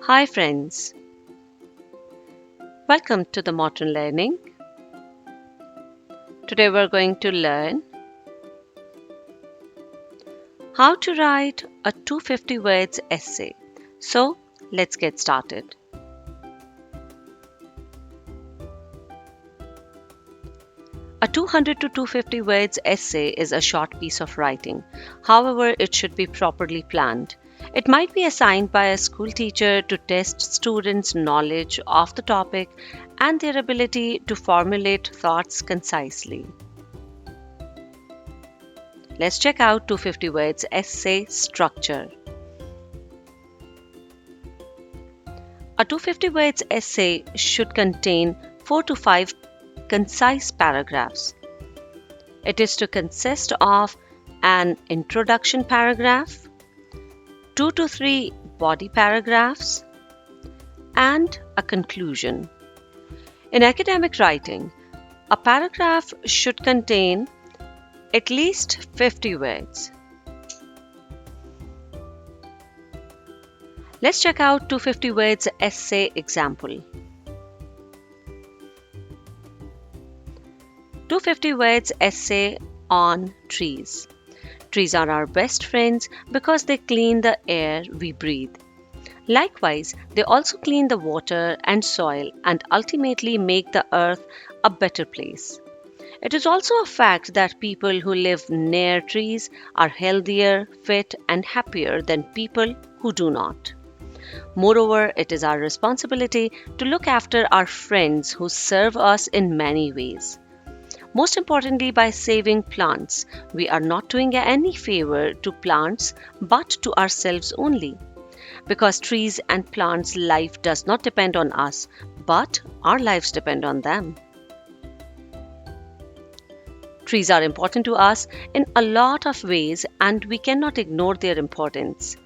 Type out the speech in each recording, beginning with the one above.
Hi friends, welcome to the Modern Learning. Today we're going to learn how to write a 250 words essay. So let's get started. A 200 to 250 words essay is a short piece of writing. However, it should be properly planned. It might be assigned by a school teacher to test students' knowledge of the topic and their ability to formulate thoughts concisely. Let's check out 250 words essay structure. A 250 words essay should contain 4 to 5 concise paragraphs. It is to consist of an introduction paragraph, 2 to 3 body paragraphs, and a conclusion. In academic writing, a paragraph should contain at least 50 words. Let's check out 250 words essay example. 250 words essay on trees. Trees are our best friends because they clean the air we breathe. Likewise, they also clean the water and soil and ultimately make the earth a better place. It is also a fact that people who live near trees are healthier, fit, and happier than people who do not. Moreover, it is our responsibility to look after our friends who serve us in many ways. Most importantly, by saving plants, we are not doing any favor to plants but to ourselves only. Because trees and plants' life does not depend on us, but our lives depend on them. Trees are important to us in a lot of ways and we cannot ignore their importance.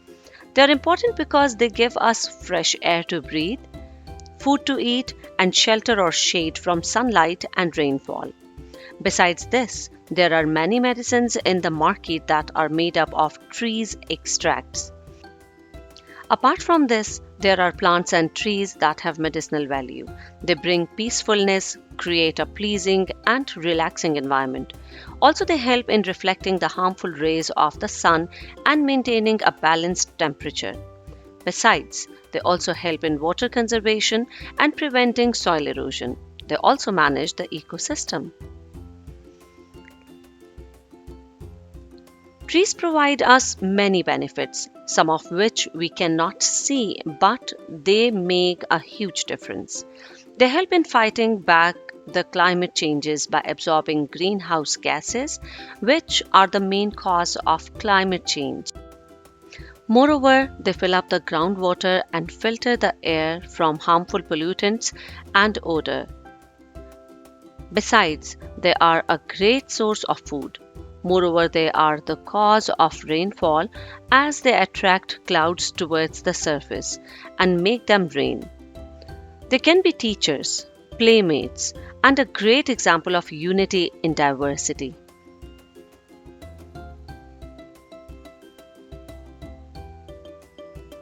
They are important because they give us fresh air to breathe, food to eat, and shelter or shade from sunlight and rainfall. Besides this, there are many medicines in the market that are made up of trees' extracts. Apart from this, there are plants and trees that have medicinal value. They bring peacefulness, create a pleasing and relaxing environment. Also, they help in reflecting the harmful rays of the sun and maintaining a balanced temperature. Besides, they also help in water conservation and preventing soil erosion. They also manage the ecosystem. Trees provide us many benefits, some of which we cannot see, but they make a huge difference. They help in fighting back the climate changes by absorbing greenhouse gases, which are the main cause of climate change. Moreover, they fill up the groundwater and filter the air from harmful pollutants and odor. Besides, they are a great source of food. Moreover, they are the cause of rainfall as they attract clouds towards the surface and make them rain. They can be teachers, playmates, and a great example of unity in diversity.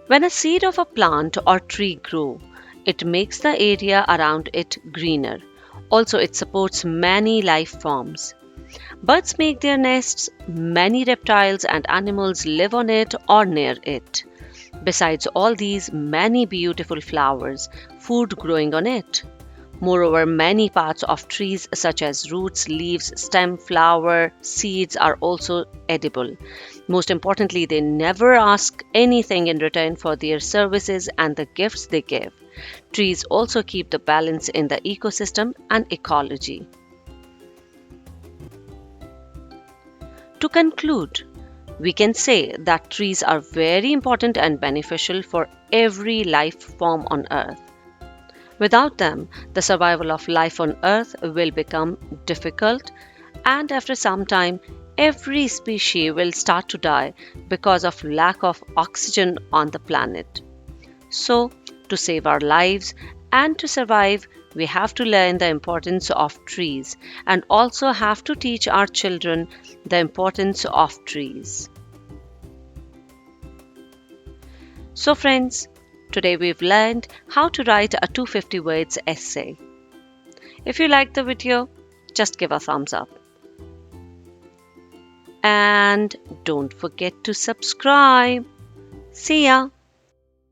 When a seed of a plant or tree grows, it makes the area around it greener. Also, it supports many life forms. Birds make their nests, many reptiles and animals live on it or near it. Besides all these, many beautiful flowers, food growing on it. Moreover, many parts of trees such as roots, leaves, stem, flower, seeds are also edible. Most importantly, they never ask anything in return for their services and the gifts they give. Trees also keep the balance in the ecosystem and ecology. To conclude, we can say that trees are very important and beneficial for every life form on Earth. Without them, the survival of life on Earth will become difficult, and after some time, every species will start to die because of lack of oxygen on the planet. So, to save our lives and to survive, We have to learn the importance of trees and also have to teach our children the importance of trees. So friends, today we've learned how to write a 250 words essay. If you liked the video, just give a thumbs up. And don't forget to subscribe. See ya!